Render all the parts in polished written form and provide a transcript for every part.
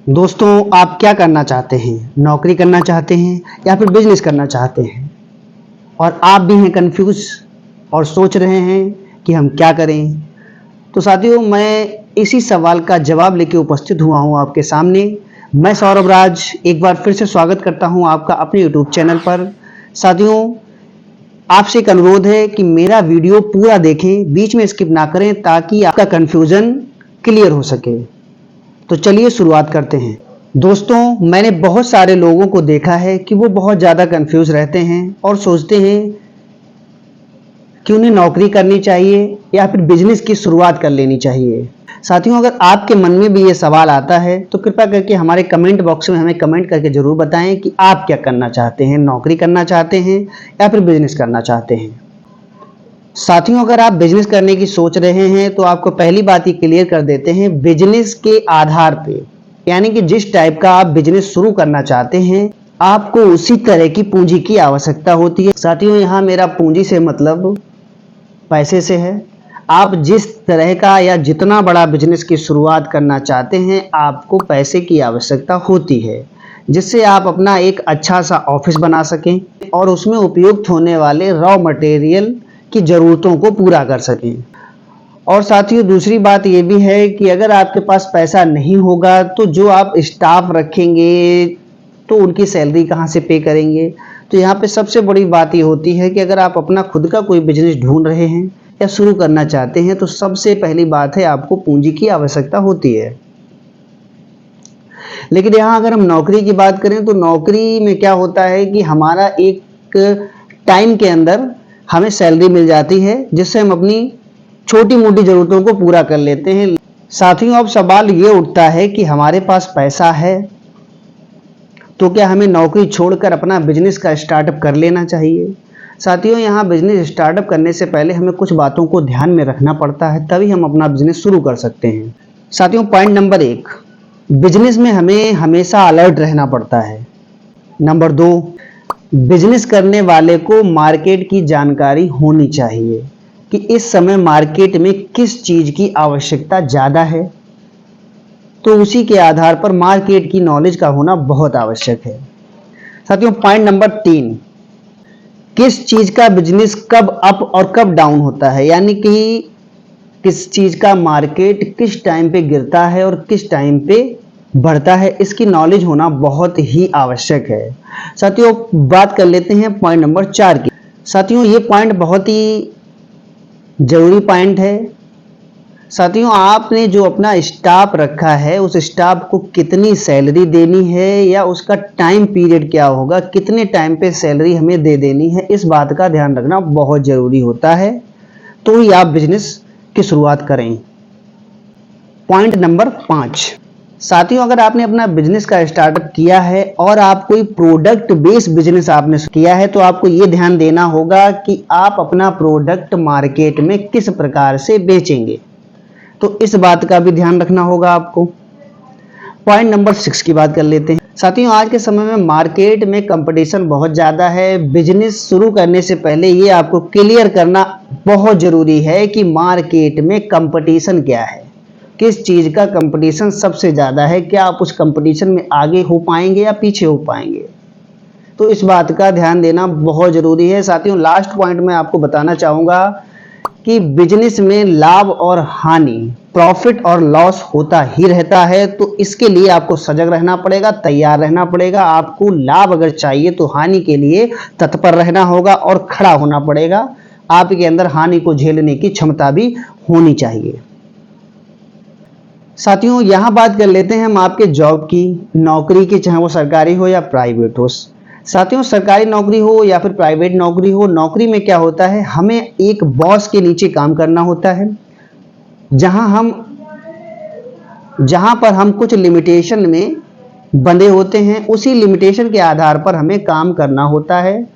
दोस्तों, आप क्या करना चाहते हैं? नौकरी करना चाहते हैं या फिर बिजनेस करना चाहते हैं? और आप भी हैं कंफ्यूज और सोच रहे हैं कि हम क्या करें? तो साथियों, मैं इसी सवाल का जवाब लेके उपस्थित हुआ हूं आपके सामने। मैं सौरभ राज एक बार फिर से स्वागत करता हूं आपका अपने यूट्यूब चैनल पर। साथियों, आपसे एक अनुरोध है कि मेरा वीडियो पूरा देखें, बीच में स्किप ना करें ताकि आपका कंफ्यूजन क्लियर हो सके। तो चलिए शुरुआत करते हैं। दोस्तों, मैंने बहुत सारे लोगों को देखा है कि वो बहुत ज़्यादा कंफ्यूज रहते हैं और सोचते हैं कि उन्हें नौकरी करनी चाहिए या फिर बिजनेस की शुरुआत कर लेनी चाहिए। साथियों, अगर आपके मन में भी ये सवाल आता है तो कृपया करके हमारे कमेंट बॉक्स में हमें कमेंट करके ज़रूर बताएं कि आप क्या करना चाहते हैं, नौकरी करना चाहते हैं या फिर बिजनेस करना चाहते हैं। साथियों, अगर आप बिजनेस करने की सोच रहे हैं तो आपको पहली बात ये क्लियर कर देते हैं। बिजनेस के आधार पे, यानी कि जिस टाइप का आप बिजनेस शुरू करना चाहते हैं, आपको उसी तरह की पूंजी की आवश्यकता होती है। साथियों, यहाँ मेरा पूंजी से मतलब पैसे से है। आप जिस तरह का या जितना बड़ा बिजनेस की शुरुआत करना चाहते हैं, आपको पैसे की आवश्यकता होती है, जिससे आप अपना एक अच्छा सा ऑफिस बना सकें और उसमें उपयुक्त होने वाले रॉ मटेरियल की ज़रूरतों को पूरा कर सकें। और साथियों, दूसरी बात ये भी है कि अगर आपके पास पैसा नहीं होगा तो जो आप स्टाफ रखेंगे तो उनकी सैलरी कहाँ से पे करेंगे। तो यहाँ पे सबसे बड़ी बात ये होती है कि अगर आप अपना खुद का कोई बिजनेस ढूंढ रहे हैं या शुरू करना चाहते हैं तो सबसे पहली बात है, आपको पूंजी की आवश्यकता होती है। लेकिन यहाँ अगर हम नौकरी की बात करें तो नौकरी में क्या होता है कि हमारा एक टाइम के अंदर हमें सैलरी मिल जाती है, जिससे हम अपनी छोटी मोटी ज़रूरतों को पूरा कर लेते हैं। साथियों, अब सवाल ये उठता है कि हमारे पास पैसा है तो क्या हमें नौकरी छोड़कर अपना बिजनेस का स्टार्टअप कर लेना चाहिए? साथियों, यहाँ बिजनेस स्टार्टअप करने से पहले हमें कुछ बातों को ध्यान में रखना पड़ता है, तभी हम अपना बिजनेस शुरू कर सकते हैं। साथियों, पॉइंट नंबर 1, बिजनेस में हमें हमेशा अलर्ट रहना पड़ता है। नंबर 2, बिजनेस करने वाले को मार्केट की जानकारी होनी चाहिए कि इस समय मार्केट में किस चीज़ की आवश्यकता ज़्यादा है, तो उसी के आधार पर मार्केट की नॉलेज का होना बहुत आवश्यक है। साथियों, पॉइंट नंबर 3, किस चीज़ का बिजनेस कब अप और कब डाउन होता है, यानी कि किस चीज़ का मार्केट किस टाइम पे गिरता है और किस टाइम पे बढ़ता है, इसकी नॉलेज होना बहुत ही आवश्यक है। साथियों, बात कर लेते हैं पॉइंट नंबर 4 की। साथियों, ये पॉइंट बहुत ही जरूरी पॉइंट है। साथियों, आपने जो अपना स्टाफ रखा है उस स्टाफ को कितनी सैलरी देनी है या उसका टाइम पीरियड क्या होगा, कितने टाइम पे सैलरी हमें दे देनी है, इस बात का ध्यान रखना बहुत ज़रूरी होता है, तो ही आप बिजनेस की शुरुआत करें। पॉइंट नंबर 5, साथियों, अगर आपने अपना बिजनेस का स्टार्टअप किया है और आप कोई प्रोडक्ट बेस्ड बिजनेस आपने किया है तो आपको ये ध्यान देना होगा कि आप अपना प्रोडक्ट मार्केट में किस प्रकार से बेचेंगे, तो इस बात का भी ध्यान रखना होगा आपको। पॉइंट नंबर 6 की बात कर लेते हैं। साथियों, आज के समय में मार्केट में कंपटीशन बहुत ज़्यादा है। बिजनेस शुरू करने से पहले ये आपको क्लियर करना बहुत ज़रूरी है कि मार्केट में कंपटीशन क्या है, किस चीज़ का कंपटीशन सबसे ज़्यादा है, क्या आप उस कंपटीशन में आगे हो पाएंगे या पीछे हो पाएंगे, तो इस बात का ध्यान देना बहुत ज़रूरी है। साथियों, लास्ट पॉइंट में आपको बताना चाहूँगा कि बिजनेस में लाभ और हानि, प्रॉफिट और लॉस होता ही रहता है, तो इसके लिए आपको सजग रहना पड़ेगा, तैयार रहना पड़ेगा। आपको लाभ अगर चाहिए तो हानि के लिए तत्पर रहना होगा और खड़ा होना पड़ेगा। आपके अंदर हानि को झेलने की क्षमता भी होनी चाहिए। साथियों, यहाँ बात कर लेते हैं हम आपके जॉब की, नौकरी की, चाहे वो सरकारी हो या प्राइवेट हो। साथियों, सरकारी नौकरी हो या फिर प्राइवेट नौकरी हो, नौकरी में क्या होता है, हमें एक बॉस के नीचे काम करना होता है, जहां पर हम कुछ लिमिटेशन में बंधे होते हैं, उसी लिमिटेशन के आधार पर हमें काम करना होता है।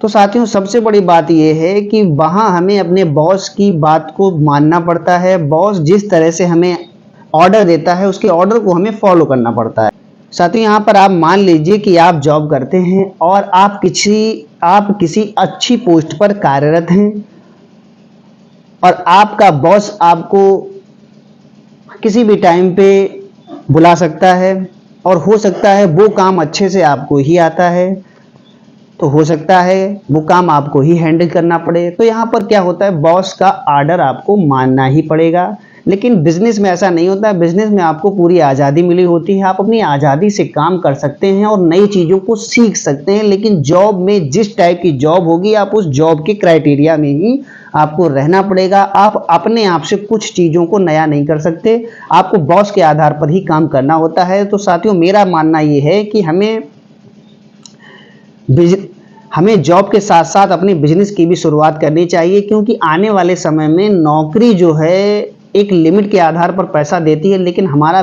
तो साथियों, सबसे बड़ी बात यह है कि वहां हमें अपने बॉस की बात को मानना पड़ता है। बॉस जिस तरह से हमें ऑर्डर देता है उसके ऑर्डर को हमें फॉलो करना पड़ता है। साथियों, यहाँ पर आप मान लीजिए कि आप जॉब करते हैं और आप किसी अच्छी पोस्ट पर कार्यरत हैं और आपका बॉस आपको किसी भी टाइम पे बुला सकता है और हो सकता है वो काम अच्छे से आपको ही आता है, तो हो सकता है वो काम आपको ही हैंडल करना पड़े। तो यहाँ पर क्या होता है, बॉस का आर्डर आपको मानना ही पड़ेगा। लेकिन बिजनेस में ऐसा नहीं होता है। बिजनेस में आपको पूरी आज़ादी मिली होती है, आप अपनी आज़ादी से काम कर सकते हैं और नई चीज़ों को सीख सकते हैं। लेकिन जॉब में जिस टाइप की जॉब होगी, आप उस जॉब के क्राइटेरिया में ही आपको रहना पड़ेगा। आप अपने आप से कुछ चीज़ों को नया नहीं कर सकते, आपको बॉस के आधार पर ही काम करना होता है। तो साथियों, मेरा मानना ये है कि हमें जॉब के साथ साथ अपने बिजनेस की भी शुरुआत करनी चाहिए, क्योंकि आने वाले समय में नौकरी जो है एक लिमिट के आधार पर पैसा देती है, लेकिन हमारा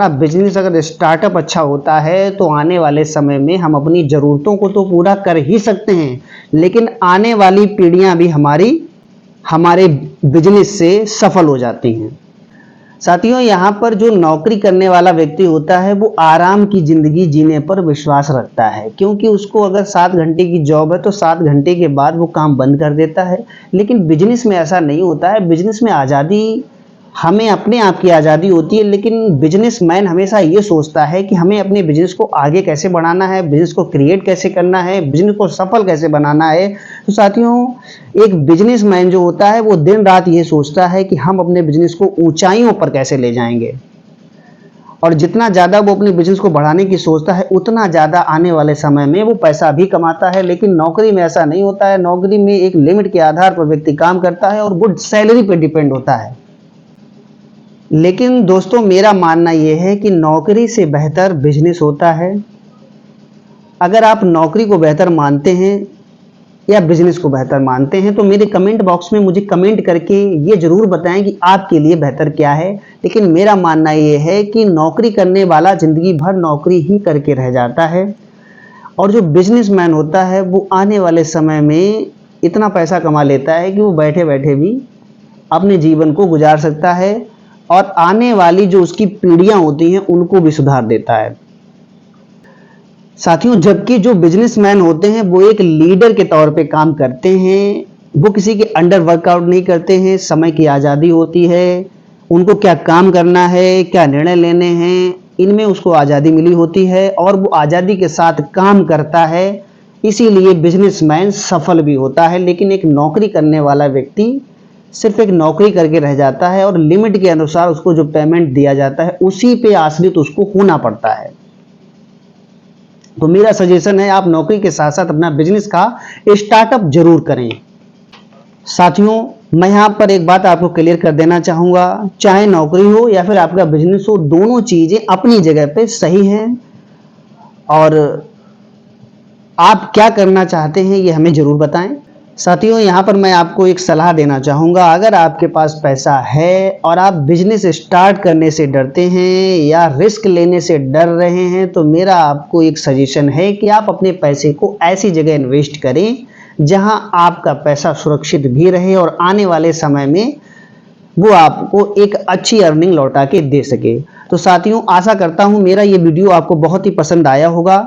बिजनेस अगर स्टार्टअप अच्छा होता है तो आने वाले समय में हम अपनी ज़रूरतों को तो पूरा कर ही सकते हैं, लेकिन आने वाली पीढ़ियां भी हमारे बिजनेस से सफल हो जाती हैं। साथियों, यहाँ पर जो नौकरी करने वाला व्यक्ति होता है वो आराम की ज़िंदगी जीने पर विश्वास रखता है, क्योंकि उसको अगर 7 घंटे की जॉब है तो 7 घंटे के बाद वो काम बंद कर देता है। लेकिन बिजनेस में ऐसा नहीं होता है। बिजनेस में आज़ादी, हमें अपने आप की आज़ादी होती है, लेकिन बिजनेसमैन हमेशा ये सोचता है कि हमें अपने बिजनेस को आगे कैसे बढ़ाना है, बिजनेस को क्रिएट कैसे करना है, बिजनेस को सफल कैसे बनाना है। तो साथियों, एक बिजनेसमैन जो होता है वो दिन रात ये सोचता है कि हम अपने बिजनेस को ऊंचाइयों पर कैसे ले जाएंगे, और जितना ज़्यादा वो अपने बिजनेस को बढ़ाने की सोचता है उतना ज़्यादा आने वाले समय में वो पैसा भी कमाता है। लेकिन नौकरी में ऐसा नहीं होता है। नौकरी में एक लिमिट के आधार पर व्यक्ति काम करता है और गुड सैलरी पर डिपेंड होता है। लेकिन दोस्तों, मेरा मानना यह है कि नौकरी से बेहतर बिजनेस होता है। अगर आप नौकरी को बेहतर मानते हैं या बिजनेस को बेहतर मानते हैं तो मेरे कमेंट बॉक्स में मुझे कमेंट करके ये जरूर बताएं कि आपके लिए बेहतर क्या है। लेकिन मेरा मानना ये है कि नौकरी करने वाला जिंदगी भर नौकरी ही करके रह जाता है, और जो बिजनेसमैन होता है वो आने वाले समय में इतना पैसा कमा लेता है कि वो बैठे बैठे भी अपने जीवन को गुजार सकता है और आने वाली जो उसकी पीढ़ियां होती हैं उनको भी सुधार देता है। साथियों, जबकि जो बिजनेसमैन होते हैं वो एक लीडर के तौर पे काम करते हैं, वो किसी के अंडर वर्कआउट नहीं करते हैं। समय की आज़ादी होती है, उनको क्या काम करना है, क्या निर्णय लेने हैं, इनमें उसको आज़ादी मिली होती है और वो आज़ादी के साथ काम करता है। इसीलिए बिजनेसमैन सफल भी होता है। लेकिन एक नौकरी करने वाला व्यक्ति सिर्फ एक नौकरी करके रह जाता है और लिमिट के अनुसार उसको जो पेमेंट दिया जाता है उसी पे आश्रित उसको होना पड़ता है। तो मेरा सजेशन है, आप नौकरी के साथ साथ अपना बिजनेस का स्टार्टअप जरूर करें। साथियों, मैं यहाँ पर एक बात आपको क्लियर कर देना चाहूँगा, चाहे नौकरी हो या फिर आपका बिजनेस हो, दोनों चीज़ें अपनी जगह पे सही हैं और आप क्या करना चाहते हैं ये हमें ज़रूर बताएं। साथियों, यहाँ पर मैं आपको एक सलाह देना चाहूँगा, अगर आपके पास पैसा है और आप बिजनेस स्टार्ट करने से डरते हैं या रिस्क लेने से डर रहे हैं तो मेरा आपको एक सजेशन है कि आप अपने पैसे को ऐसी जगह इन्वेस्ट करें जहां आपका पैसा सुरक्षित भी रहे और आने वाले समय में वो आपको एक अच्छी अर्निंग लौटा के दे सके। तो साथियों, आशा करता हूँ मेरा ये वीडियो आपको बहुत ही पसंद आया होगा।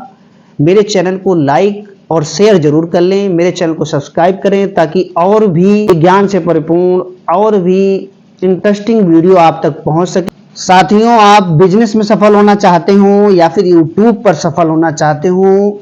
मेरे चैनल को लाइक और शेयर जरूर कर लें, मेरे चैनल को सब्सक्राइब करें ताकि और भी ज्ञान से परिपूर्ण और भी इंटरेस्टिंग वीडियो आप तक पहुंच सके। साथियों, आप बिजनेस में सफल होना चाहते हो या फिर यूट्यूब पर सफल होना चाहते हो,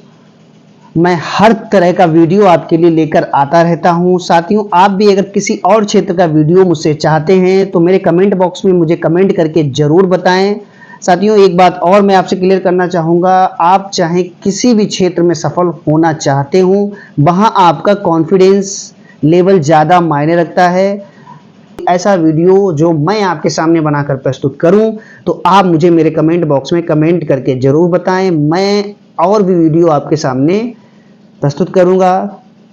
मैं हर तरह का वीडियो आपके लिए लेकर आता रहता हूं। साथियों, आप भी अगर किसी और क्षेत्र का वीडियो मुझसे चाहते हैं तो मेरे कमेंट बॉक्स में मुझे कमेंट करके जरूर बताएं। साथियों, एक बात और मैं आपसे क्लियर करना चाहूँगा, आप चाहे किसी भी क्षेत्र में सफल होना चाहते हो, वहाँ आपका कॉन्फिडेंस लेवल ज़्यादा मायने रखता है। ऐसा वीडियो जो मैं आपके सामने बनाकर प्रस्तुत करूं तो आप मुझे मेरे कमेंट बॉक्स में कमेंट करके ज़रूर बताएं, मैं और भी वीडियो आपके सामने प्रस्तुत करूंगा।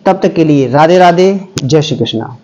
तब तक के लिए राधे राधे, जय श्री कृष्णा।